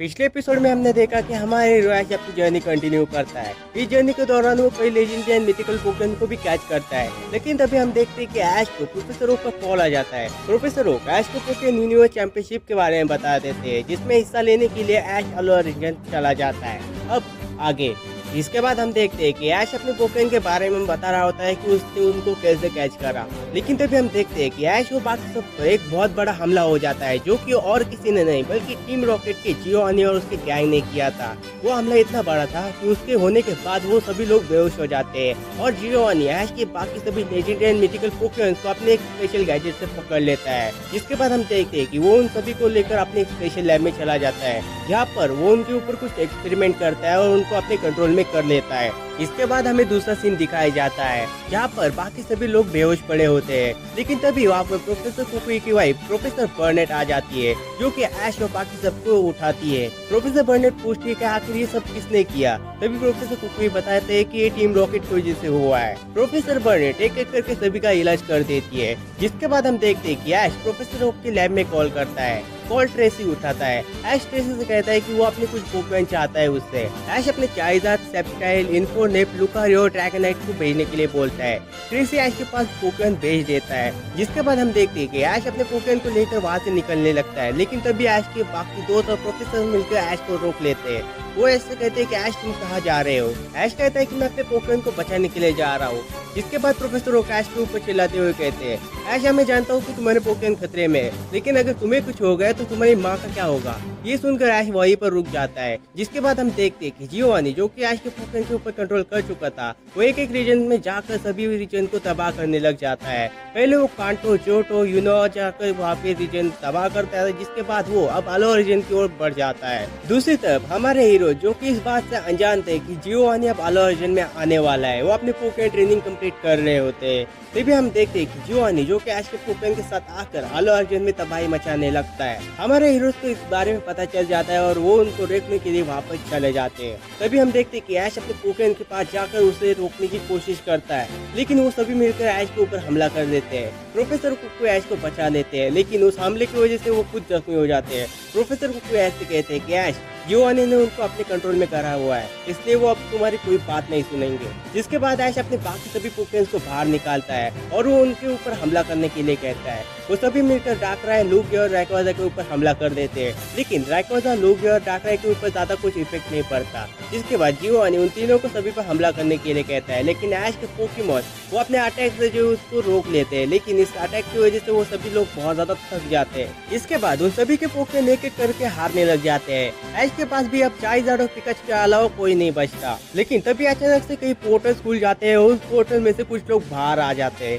पिछले एपिसोड में हमने देखा कि हमारे हीरो ऐश अपनी जर्नी कंटिन्यू करता है। इस जर्नी के दौरान वो कई लेजेंडरी एंड मिथिकल पोकेमॉन को भी कैच करता है, लेकिन तभी हम देखते हैं कि ऐश को प्रोफेसर ओक का कॉल आ जाता है। प्रोफेसर ओक ऐश को पोकेमॉन यूनिवर्स चैंपियनशिप के बारे में बता देते हैं, जिसमें हिस्सा लेने के लिए ऐश अलोरा रीजन चला जाता है। अब आगे इसके बाद हम देखते हैं कि ऐश अपने पोकेमॉन के बारे में बता रहा होता है कि उसने उनको कैसे कैच करा, लेकिन तभी हम देखते हैं कि ऐश और बाकी सब पर एक बहुत बड़ा हमला हो जाता है, जो कि और किसी ने नहीं बल्कि टीम रॉकेट के जियोनी और उसके गैंग ने किया था। वो हमला इतना बड़ा था कि उसके होने के बाद वो सभी लोग बेहोश हो जाते हैं और जियोनी ऐश के बाकी सभी लेजेंडरी एंड मिथिकल पोकेमॉन को अपने एक स्पेशल गैजेट से पकड़ लेता है। जिसके बाद हम देखते हैं कि वो उन सभी को लेकर अपने एक स्पेशल लैब में चला जाता है, जहाँ पर वो उनके ऊपर कुछ एक्सपेरिमेंट करता है और उनको अपने कंट्रोल में कर लेता है। इसके बाद हमें दूसरा सीन दिखाया जाता है, जहाँ पर बाकी सभी लोग बेहोश पड़े होते हैं, लेकिन तभी वहाँ पर प्रोफेसर कुकुई की वाइफ प्रोफेसर बर्नेट आ जाती है, जो कि ऐश और बाकी सबको उठाती है। प्रोफेसर बर्नेट पूछती है कि आखिर ये सब किसने किया। तभी प्रोफेसर कुकुई बताते हैं कि ये टीम रॉकेट की वजह से हुआ है। प्रोफेसर बर्नेट एक एक करके सभी का इलाज कर देती है। जिसके बाद हम देखते हैं कि ऐश प्रोफेसर ओक के लैब में कॉल करता है। कॉल ट्रेसी उठाता है। ऐश ट्रेसी से कहता है कि वो अपने कुछ पोकेमॉन चाहता है उससे। ऐश अपने चाइजार्ड, सेप्टाइल, इन्फोनेप, लुकारियो, ड्रैगनाइट को भेजने के लिए बोलता है। ट्रेसी ऐश के पास पोकेमॉन भेज देता है। जिसके बाद हम देखते हैं कि ऐश अपने पोकेमॉन को लेकर वहाँ से निकलने लगता है, लेकिन तभी ऐश के बाकी दोस्त और प्रोफेसर मिलकर ऐश को रोक लेते हैं। वो ऐसे कहते हैं कि ऐश तुम कहाँ जा रहे हो। ऐश कहता है कि मैं अपने पोकेमॉन को बचाने के लिए जा रहा हूँ। जिसके बाद प्रोफेसर ओक ऐश के ऊपर चिल्लाते हुए कहते हैं, ऐश मैं जानता हूँ कि तुम्हारे पोकेमॉन खतरे में है, लेकिन अगर तुम्हें कुछ हो गया तो तुम्हारी माँ का क्या होगा। ये सुनकर ऐश वहीं पर रुक जाता है। जिसके बाद हम देखते हैं कि जियोनी, जो कि ऐश के पोकेमॉन के ऊपर कंट्रोल कर चुका था, वो एक एक रीजन में जाकर सभी रीजन को तबाह करने लग जाता है। पहले वो कांटो, जोटो, यूनो जाकर वहाँ पे रीजन तबाह करता है। जिसके बाद वो अब अलोरा रीजन की ओर बढ़ जाता है। दूसरी तरफ हमारे हीरो, जो कि इस बात से अनजान थे कि जियोनी अब अलोरा रीजन में आने वाला है, वो अपने पोकेमॉन ट्रेनिंग कंप्लीट कर रहे होते हैं। तभी हम देखते हैं कि जियोनी, जो कि ऐश के पोकेमॉन के साथ आकर अलोरा रीजन में तबाही मचाने लगता है। हमारे हीरोज को इस बारे में पता चल जाता है और वो उनको रोकने के लिए वहाँ पर चले जाते हैं। तभी हम देखते हैं कि ऐश अपने पोकेमॉन के पास जाकर उसे रोकने की कोशिश करता है, लेकिन वो सभी मिलकर ऐश के ऊपर हमला कर देते हैं। प्रोफेसर कुकुई ऐश को बचा लेते हैं, लेकिन उस हमले की वजह से वो खुद जख्मी हो जाते हैं। प्रोफेसर कुकुई ऐश से कहते हैं कि ऐश, जियोनी ने उनको अपने कंट्रोल में करा हुआ है, इसलिए वो अब तुम्हारी कोई बात नहीं सुनेंगे। जिसके बाद ऐश अपने बाकी सभी पोकेमॉन को बाहर निकालता है और वो उनके ऊपर हमला करने के लिए कहता है। वो सभी मिलकर डाकराय, लूगिया और रायक्वाजा के ऊपर हमला कर देते हैं, लेकिन रायक्वाजा, लूगिया और डाकराय के ऊपर ज्यादा कुछ इफेक्ट नहीं पड़ता। जिसके बाद जियोनी उन तीनों को सभी पर हमला करने के लिए कहता है, लेकिन ऐश के पोकेमॉन वो अपने अटैक से जो उसको रोक लेते हैं, लेकिन इस अटैक की वजह से वो सभी लोग बहुत ज्यादा थक जाते हैं। इसके बाद उन सभी के पोकेमॉन एक एक करके हारने लग जाते हैं। ऐश के पास भी अब चाइजार्ड और पिकाचू के अलावा कोई नहीं बचता, लेकिन तभी अचानक से कई पोर्टल खुल जाते हैं और उस पोर्टल में से कुछ लोग बाहर आ जाते हैं।